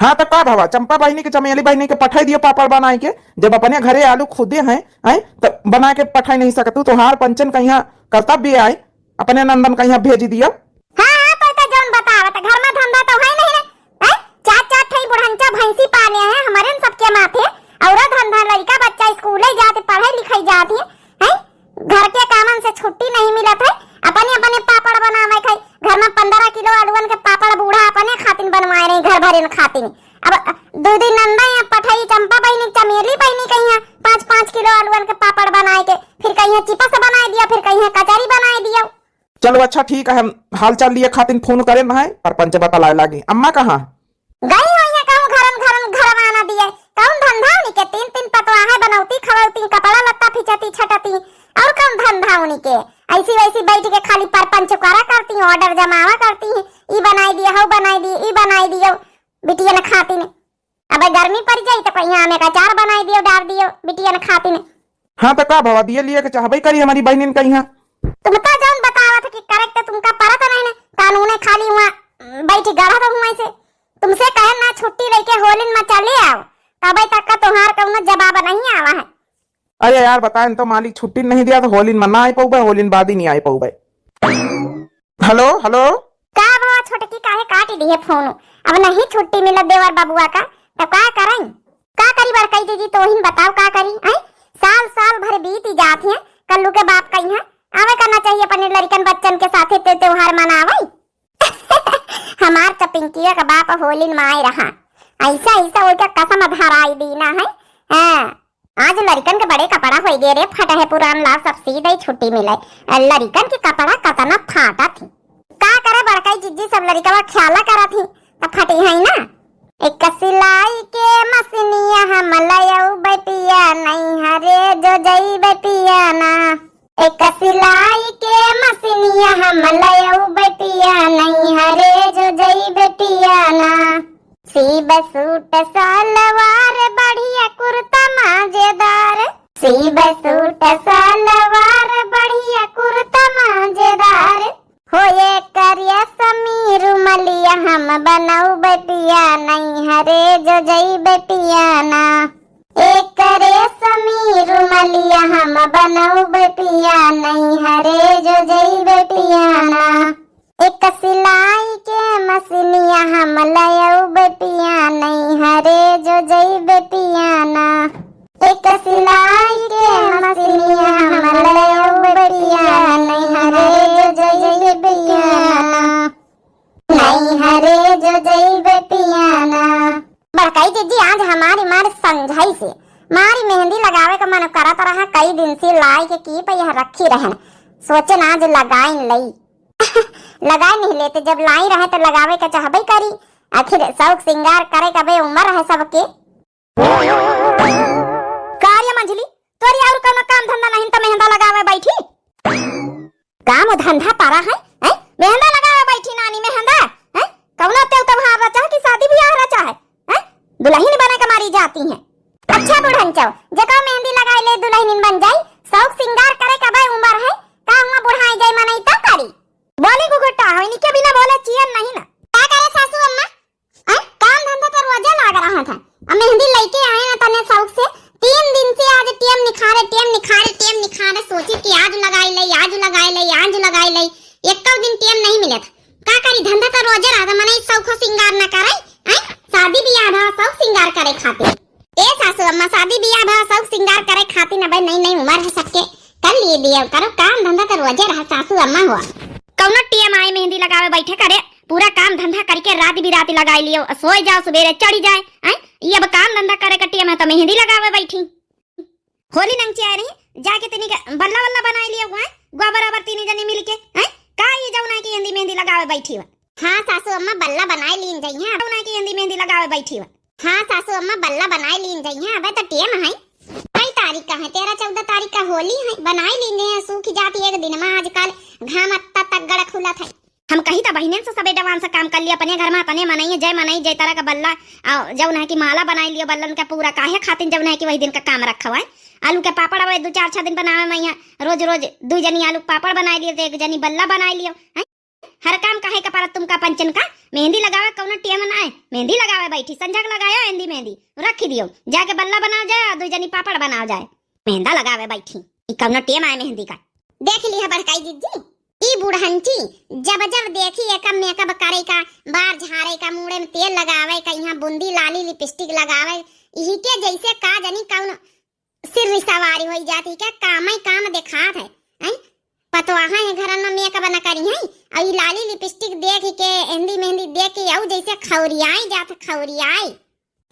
हाँ तो का भावा चंपा बहिनी के चमेली बहिनी के पठाई दियो पापड़ बनाए के। जब अपने घरे आलू खुदे हैं तो बना के पठाई नहीं सकतू तो हार पंचन कहीं कर्तव्य आए अपने नंदन कहीं भेज दियो। हाँ हाँ तो जौन बतावत घर में धंधा तो है नहीं रे। चार चार ठई बुढ़ंचा भैंसी पाले हैं हमारे न सबके माथे और धंधा लड़का बच्चा स्कूले जाते पढ़े लिखे जाते हैं घर के कामन से छुट्टी नहीं मिलत है। अपने अपने पापड़ बनावे खाई घर में 15 किलो आलूवन के पापड़ बूढ़ा अपने खातिन बनवाए रही घर भरे न खातिन। अब दूधी नंदा या पठाई चंपा बहिनी चमेली बहिनी कहीं 5-5 किलो आलूवन के पापड़ बनाए के फिर कहीं चिपस बनाए दिया फिर कहीं कचौरी बनाए दिया। चलो अच्छा ठीक है हम हाल चाल लिए खातिन फोन करे न है पर पंच बता लागे अम्मा कहाँ गई हो या कहूं घर आना दिए कौन धंधा उनी के 3-3 पतवा है बनौती खवौती कपड़ा लत्ता फिचती छटती और कौन धंधा उनी के ऐसी वैसी बैठ के खाली परपंच करा करती ऑर्डर जमावा करती ई बनाई दिए हो बनाई दिए ई बनाई दियो बिटिया ने खाती ने। अब गर्मी पड़ जाई तो कहीं आमे का चार बनाई दियो डाल दियो बिटिया ने खाती ने। हाँ तो का भावा दिए लिए के चाहबे करी हमारी बहनिन कहीं तुम तो जौन बतावत कि करेक्ट तुमका परत नहीं ने कानून खाली वहां बैठ गढ़ा तो हुआ से तुमसे कहे ना छुट्टी लेके होलिन में चले आओ तब तक का तुम्हार कौनो जवाब नहीं आवा है। अरे यार बताएं तो मालिक छुट्टी नहीं दिया तो होलिन में ना आई पाऊबे होलिन बाद ही नहीं आई पाऊबे। हेलो हेलो का बाबा छोटकी काहे काट दी है फोन अब नहीं छुट्टी मिलत देवर बाबुआ का तो का करई का करी बड़कई दीदी तो ही बताओ का करी आई साल भर बीत ही जात है कल्लू के बाप कहीं है आवे करना चाहिए अपने लड़कन बच्चन के साथे त्योहार मनावई। हमार चपिंकिया का बाप होलिन में आए रहा ऐसा ऐसा वो क्या कसम धराई दी ना है। हां आज लड़कन के बड़े कपड़ा हो गए रे फटा है पुरान ला सब सीधे छुट्टी मिले लड़कन के कपड़ा कतना फाटा थी का करे बड़काई जिज्जी सब लड़का ख्याला करा थी तब फटी है ना। एक सिलाई के मशीनिया हम लयऊ बेटिया नहीं हरे जो जई बेटिया ना एक सिलाई के मशीनिया हम लयऊ बेटिया नहीं हरे जो जई बेटिया ना सीब सूट सलवार बढ़िया कुर्ता मजेदार सीब सूट सलवार बढ़िया कुर्ता मजेदार हो ये करिया समीर मलिया हम बनाऊ बेटिया नहीं हरे जो जई बेटिया ना एक करे समीर मलिया हम बनाऊ बेटिया नहीं हरे जो जई बेटिया ना एक सिलाई के मशीनिया हम लयऊ बेटिया नहीं हरे जो जई बेटिया ना एक सिलाई के मशीनिया हम लयऊ बेटिया नहीं हरे जो जई बेटिया ना नहीं हरे जो जई बेटिया ना। बड़काई दीदी आज हमारे समझाई से मारी मेहंदी लगावे का मन करत रहा कई दिन से लाई के की पे यह रखी रहन सोचे ना आज लगाई लई लगा नहीं लेते जब लाई रहे तो लगावे का चाहबे करी आखिर शौक श्रृंगार करे का बे उम्र है सबके। कार्य मंजली तोरी और कोनो काम धंधा नहीं तो मेहंदा लगावे बैठी काम धंधा पारा है मेहंदा लगावे बैठी नानी मेहंदा है कौनो तेल त्योहार रचा कि शादी ब्याह रचा है दुल्हन बने का मारी जाती है। अच्छा बुढ़न चौ जका मेहंदी लगाई ले दुल्हन बन जाई शौक श्रृंगार करे का बे उम्र है का हुआ बुढ़ाई जाई मनई तब करी बोली गुगुटा होनी के बिना बोले चियन नहीं ना क्या करे सासू अम्मा काम धंधा तो रोजे लग रहा था अब मेहंदी लेके आए ना तने शौक से 3 दिन से आज टीएम निखारे सोची कि आज लगाई ले एक दिन टीएम नहीं मिले था का करी धंधा तो रोजे रहा था मने शौक श्रृंगार ना करे शादी ब्याह भा शौक श्रृंगार करे खातिर ए सासू अम्मा शादी ब्याह भा शौक श्रृंगार करे खातिर ना भाई नहीं उम्र है सबके कर लिए दिया करो काम धंधा तो रोजे रहा सासू अम्मा हुआ कौनो टीएम आई मेहंदी लगावे बैठे करे पूरा काम धंधा करके रात भी रात लगाई लियो सोए जाओ सवेरे चढ़ी जाए ये अब काम धंधा करे का टीएम है तो मेहंदी लगावे बैठी होली नंग आ रही जाके तनी बल्ला वल्ला बनाई लियो गोबर तीन जनी मिल के का ये जौना की हिंदी मेहंदी लगावे बैठी हो। हां सासू अम्मा बल्ला बनाई लीन जइया जौना की हिंदी मेहंदी लगावे बैठी हो। हां सासू अम्मा बल्ला बनाई लीन जइया अब तो टीएम है कई तारीख का है 13-14 तारीख का होली है बनाई लीने सूखी जाती एक दिन में आजकल घाम अत्ता तगड़ा खुला था हम कही था बहने से सबे जवान से काम कर लिया अपने घर में अपने मनाइए जय तरह का बल्ला जौन है कि माला बनाई लियो बल्लन का पूरा काहे खातिर जौन है कि वही दिन का काम रखा हुआ है आलू के पापड़ अब 2-4 दिन बनावे मैं रोज 2 जनी आलू पापड़ बनाई लियो तो 1 जनी बल्ला बनाई लियो हर काम काहे का परत तुमका पंचन का मेहंदी लगावे कौन टेम ना है मेहंदी लगावे बैठी संझा के लगाया हिंदी मेहंदी रख दियो जाके बल्ला बनाओ जाए दो जनी पापड़ बनाओ जाए मेहंदा लगावे बैठी ई कौन टेम आए मेहंदी का देख ली है बड़काई दीदी ई बुढ़ंची जब जब देखी एक मेकअप करे का बार झाड़े का मुंह में तेल लगावे का यहाँ बूंदी लाली लिपस्टिक लगावे यही के जैसे का जनी कौन सिर सवारी हो जाती क्या काम ही काम दिखात है पतवाहा है घर में मेकअप न करी है और लाली लिपस्टिक देख के हिंदी मेहंदी देख के आउ जैसे खौरियाई जात खौरियाई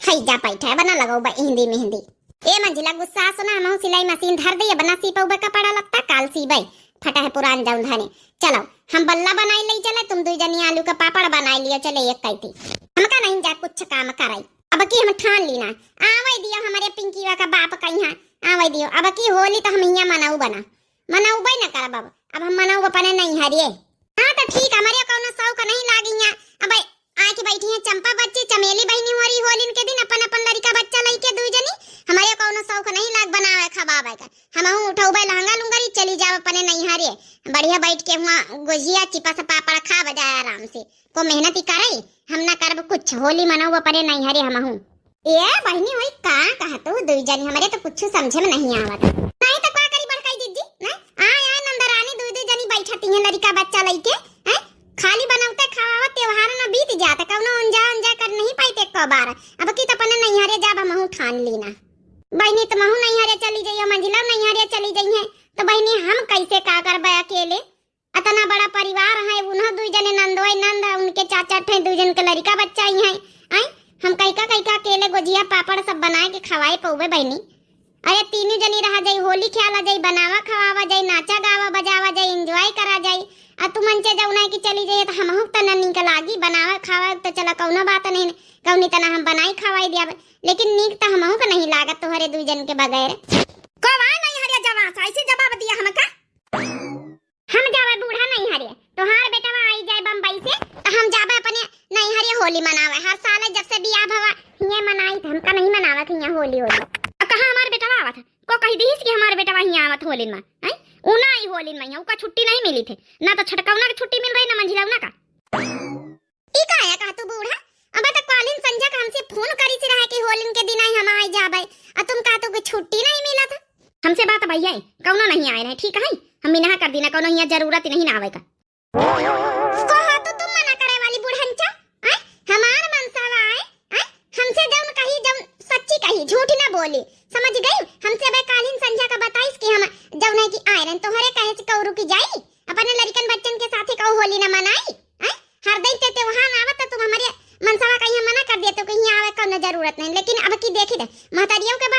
है जा पैठा बना लगाओ हिंदी मेहंदी ए मंजिला गुस्सा सुना हम सिलाई मशीन धर दे बना सी पाऊ कपड़ा लगता काल सी भाई फटा है पुरान जाऊं धाने चलो हम बल्ला बनाई ले चले तुम दो जनी आलू का पापड़ बनाई लियो चले एक कहती हमका नहीं जा कुछ काम कराई अब की हम ठान लीना आवे दियो हमारे पिंकीवा का बाप कहिया आवे दियो अब की होली तो हम यहाँ मनाऊ मनाऊ भाई ना कर बाबा अब हम मनाऊ अपने नहीं हरिए हाँ तो ठीक हमारे कौन शौक नहीं लागी अब आके बैठी है चंपा बच्ची चमेली बहनी हो रही होली के दिन अपन अपन लड़का बच्चा लइके दू जनी हमारे कौन शौक नहीं लाग बनावे खवावे का हम उठौबे लहंगा लुंगरी चली जाव अपने नहीं हरे बढ़िया बैठ के वहां गोजिया चिपा से पापड़ खा बजाए आराम से को मेहनत करे हम ना करब कुछ होली मनाऊ अपने नहीं हरे हम ए बहनी होई का कहा तू दू जनी हमारे तो कुछ समझ में नहीं आवत नहीं तो का करी बड़काई दीदी ना आ नंदरानी दू जनी बैठती है लड़का बच्चा लइके हैं खाली बनावते खावा त्योहार ना बीत जाता कौनो अंजा कर नहीं पाते कबार अब की तो अपने नहीं हरे जाब महू ठान लीना बहनी तो महू नहीं हरे चली जाइयो मंजिला नहीं हरे चली जाई है तो बहनी हम कैसे का करबे अकेले इतना बड़ा परिवार है उन्हों दू जने नंदोई नंद उनके चाचा थे दू जन के लड़का बच्चा ही है आई हम कैका अकेले गोजिया पापड़ सब बनाए के खवाए पौवे बहनी अरे तीनों जनी रहा जाई होली खेला जाई बनावा खवावा जाई नाचा गावा बजावा जाई एंजॉय करा जाई आ तू मन से जौना की चली जाए तो हम त न निक लागी बनावा खावा तो चला कौनो बात नहीं कौनी तना हम बनाई खवाई दिया लेकिन नीक तो हमहू का नहीं लागत तोहरे दू जन के बगैर कोवा नहीं हरिया जवाब ऐसे जवाब दिया हमका हम जावे बूढ़ा नहीं हरिया तोहार बेटवा आई जाए बम्बई से तो हम जावे अपने नहीं हरिया होली मनावे हर साल जब से बियाह भवा हिये मनाई तो हमका नहीं मनावत हिया होली कहां हमार बेटवा आवत को कह दीस कि हमार बेटवा हिया आवत होली में हैं उना ही होली में उका छुट्टी नहीं मिली थे ना तो छटकौना की छुट्टी मिल रही ना मंझिलौना का ई काया कहा तू बूढ़ा अब तक कालिन संजय का हमसे फोन करी से रहा कि होली के दिन हम आ जाबे आ तुम कहा तो कोई छुट्टी नहीं मिला था हमसे बात भैया कौनो नहीं आए रहे ठीक है हम मिनहा कर देना कौनो यहाँ जरूरत नहीं ना आवे का कहा तो तुम मना करे वाली बुढ़ंचा हैं हमार मनसावा आए हमसे जौन कही जौन सच्ची कही झूठ ना बोली समझ गई हमसे बे कालिन संध्या का बताइस कि हम जौन है कि आयरन तोहरे कहे से कौरू की जाई अपने लड़कन बच्चन के साथे कौ होली ना मनाई हैं हर दिन ते त्योहार आवत तुम हमारे मनसावा कहीं मना कर दिए तो कहीं आवे कोनो जरूरत नहीं लेकिन अब की देखी दे महतारियों के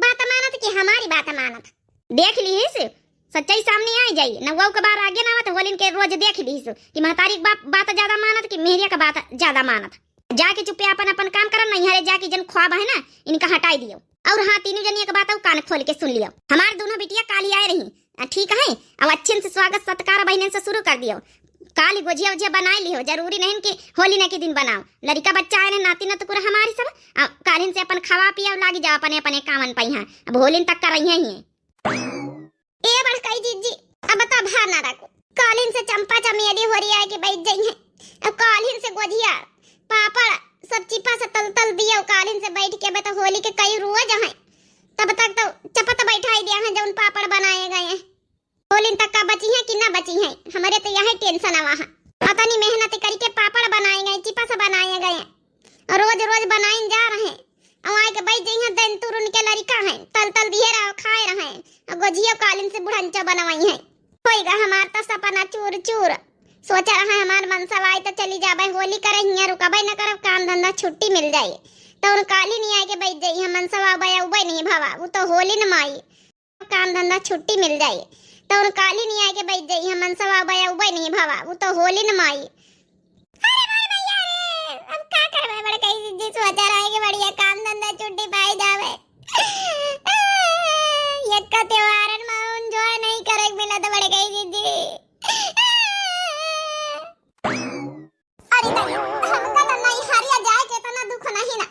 बात मानत कि हमारी बात मानत देख ली है सच्चाई सामने आ जाई नवाऊ के बार आगे ना आवत होलिन के रोज देख ली कि महतारी बात ज्यादा मानत कि मेहरिया का बात ज्यादा मानत जाके चुपे अपन अपन काम करन नहीं हरे जाके जन ख्वाब है ना इनका हटाई दियो और हाँ तीनों जनिया के बात कान खोल के सुन लियो हमार दोनों बिटिया काली आए रही ठीक है अब अच्छे से स्वागत सत्कार बहन से शुरू कर दियो काली गोजिया उजिया बनाई लियो जरूरी नहीं कि होली न के दिन बनाओ लड़का बच्चा आए नाती न तो पूरा हमारी सब कालिन से अपन खावा पिया लागी जाओ अपने अपने कामन पई हां अब होलिन तक कर रही हैं ए बड़काई जीजी अब तो भार ना रखो कालिन से चंपा चमेली हो रही है कि बैठ गई है अब कालिन से गोजिया पापड़ सब चिपा से तल दिया कालिन से बैठ के तो होली के कई रोज है तब तक तो चपत बैठाई दिया है जब पापड़ बनाए गए हैं होली तक का बची है कि ना बची है हमारे तो यही टेंशन है वहाँ पता नहीं मेहनत करके पापड़ बनाए गए चिपा से बनाए गए और रोज रोज बनाए जा रहे और आए के बैठ गई है दिन तुर उनके लड़का है तल दिए रहो खाए रहे और गोजिया कालिन से बुढ़ंचा बनवाई है होएगा हमार तो सपना चूर चूर सोचा रहा है हमार मनसा आई तो चली जाबे होली करे हिया रुकाबे न करब काम धंधा छुट्टी मिल जाए तो उन काली नहीं आए के बैठ जाई हम मनसा आबे उबे नहीं भावा वो तो होली न माई काम धंधा छुट्टी मिल जाए तो उन काली नहीं आए के बैठ जाई हम मनसा आबे उबे नहीं भावा वो तो होली न माई अरे भाई भैया रे अब क्या करबे बड़े कहीं जी सोचा रहा है कि बढ़िया काम धंधा छुट्टी पाई जावे ये का त्योहारन में एंजॉय नहीं करे मिला तो बड़े कहीं जी हमका तो नहीं हरिया जाए के इतना दुख नहीं ना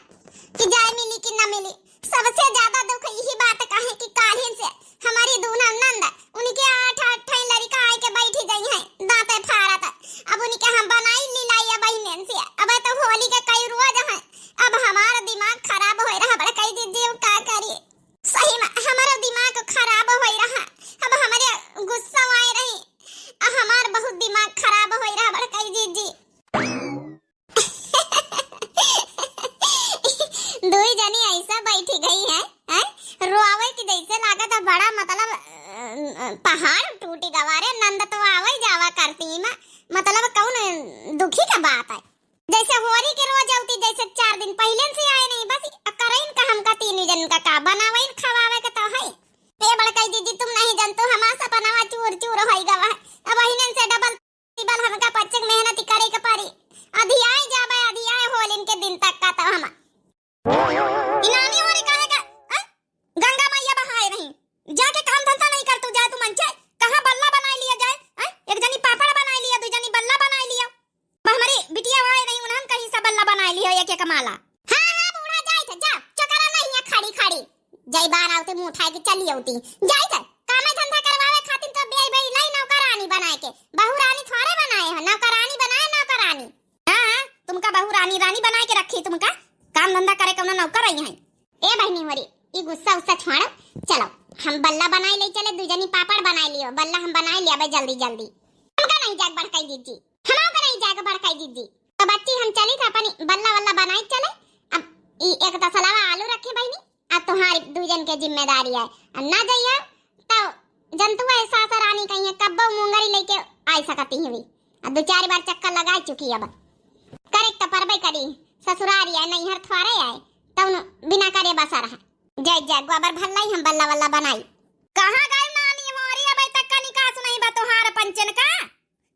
कि जाए मिली कि ना मिली सबसे ज्यादा दुख यही बात का है कि कालिन से हमारी दूना नंद उनके 8 लड़का आए के बैठी गई है दांते फाड़ा था अब उनके 3-4 दिन पहले से आए नहीं, बस करइन का हमका 3 जन का बनावइन खवावे के तो है। ए बड़काई दीदी तुम नहीं जानतो हमार सपनावा चूर चूर होई गवा। अब हिनन से डबल टिबल हमका पचक मेहनत करे के पारी। आधी आए जाबे आधी आए होलिन के दिन तक का तो हम इनानी होरी काहे का गंगा मैया बहाए नहीं जाके काम धंधा नहीं कर तू जा तू मंचे कहां बल्ला बना लिया जाए। एक जनी पापड़ बना लिया, दू जनी बल्ला बना लिया। हमारी बिटिया वाए नहीं उन्हन कहीं से बल्ला बना लिया एक एक माला। हां बूढ़ा जाई थे जा चकरा नहीं है खड़ी खड़ी जई बार आवते मुंह उठाए के चली आउती जाई थे काम धंधा करवावे खातिर तो बेई बेई लाई नौकरानी बनाए के बहू रानी थोड़े बनाए हो, नौकरानी बनाए नौकरानी। हां तुमका बहू रानी रानी बनाए के रखी, तुमका काम धंधा करे कौन नौकर आई है। ए बहनी होरी ई गुस्सा उस्सा छोड़ो, चलो हम बल्ला बनाए ले चले, दू जनी पापड़ बनाए लियो, बल्ला हम बनाए लिया बे जल्दी जल्दी। हमका नहीं जाग बड़काई दीदी, हमाओ का नहीं जाग बड़काई दीदी। तो बच्ची हम चली था अपनी बल्ला वल्ला बनाए चले। अब ई एक तसलावा आलू रखे बहनी, अब तुम्हारी दू जन के जिम्मेदारी है। ना जाइए तो जंतु ऐसा रानी कहीं कब्बो मुंगरी लेके आई सकती है। अब 2-4 बार चक्कर लगा चुकी अब करेक्ट तो परबे करी ससुरारी है नहीं हर थवारे आए तब बिना करे बसा रहा। जय जय गोबर भल्लाई हम बल्ला वल्ला बनाई। कहां गए नानी मोरी अबे तक का निकास नहीं बा तोहार पंचन का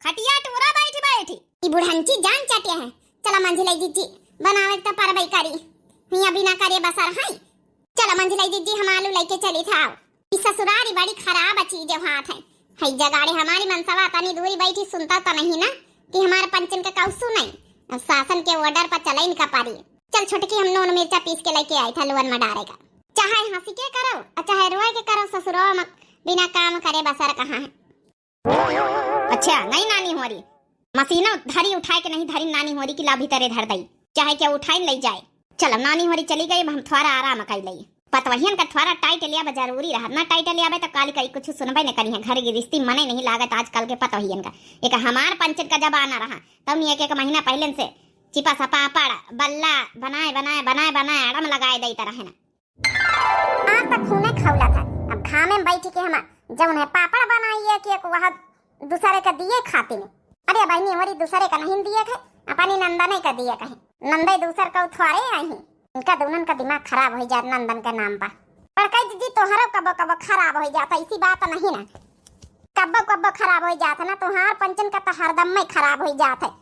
खटिया टूरा बैठी बैठी ई बुढ़ंची जान चाटे है। चला मंझिलाई दीदी बनावे त परबई करी हिया बिना करे बसा रहा। चला मंझिलाई दीदी हम आलू लेके चली था। ई ससुरारी बड़ी खराब चीज हाथ है हई जगाड़े हमारी मनसवा तनी दूरी बैठी सुनता तो नहीं ना कि हमारे पंचन का कौसु नहीं। अब शासन के ऑर्डर पर चला इनका पारी। चल छोटकी हम नून मिर्चा पीस के लेके आई था लुवन में डालेगा। चाहे हंसी के करो और चाहे रोए के करो, ससुराल में बिना काम करे बसर कहाँ है। अच्छा नहीं नानी हो रही मसीना धरी उठाए के नहीं धरी नानी हो रही की ला भीतरे धर दई चाहे क्या उठाई ले जाए। चलो नानी हो रही चली गई, हम थोड़ा आराम कर लई। पतवहियन का थोड़ा टाइट लिया जरूरी रहा ना, टाइट लिया तो काली कई कुछ सुनबे न करी है। घर की रिश्ती मने नहीं लागत आजकल के पतवहियन का। एक हमार पंचन का जमाना रहा तब नहीं एक महीना पहले से चिपा सपा पाड़ बल्ला बनाए बनाए बनाए बनाए अड़म लगाए देता रहे ना। आज तक खूने खौला था, अब घामे में बैठ के हम जब उन्हें पापड़ बनाइए कि वह दूसरे का दिए खाते नहीं। अरे बहनी हमारी दूसरे का नहीं दिए थे, अपनी नंदने का दिए कहे नंदे दूसर का उठवारे आई हैं। इनका दोनों का दिमाग खराब हो जाता नंदन के नाम पर। पर कई दीदी तोहरो कब कब खराब हो जाता, इसी बात नहीं ना कब कब खराब हो जाता ना। तोहार पंचन का तो हरदम में खराब हो जाता है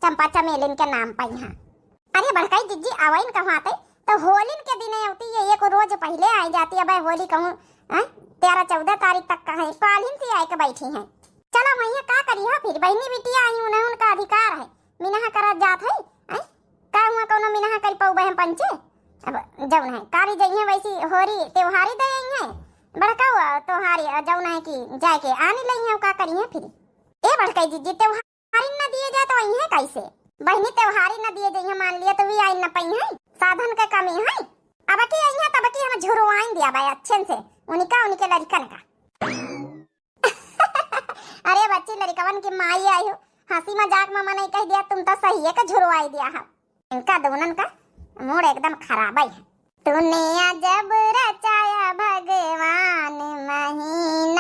चंपा चमेलिन के नाम पर यहाँ। अरे बड़काई दीदी आवाइन कहवाते तो होलिन के दिन होती है, एक रोज पहले आई जाती है। भाई होली कहूँ 13-14 तारीख तक का है, कालिन से आए के बैठी हैं। चलो भैया का करी हो फिर बहनी बिटिया आई उन्हें उनका अधिकार है मिनहा कर जात है का हुआ कोनो मिनहा कर पाऊ बहन पंचे। अब जौन है कारी जइए वैसी होरी त्योहारी दे है बड़का हुआ तोहारी जौन है कि जाके आने लई है का करी है फिर। ए बड़काई दीदी त्योहारी न दिए जाए तो आई है कैसे बहनी त्योहारी न दिए जाइए मान लिया तो भी आई न पई है, साधन का कमी है। अब की आई है तब की हम झुरवाइन दिया भाई अच्छे से उनके लड़कन का। अरे बच्ची लड़कवन की माई आई हो हंसी मजाक में मने कह दिया तुम तो सही है का झुरवाई दिया है। इनका दोनों का मूड एकदम खराब है। तूने जब रचाया भगवान महीना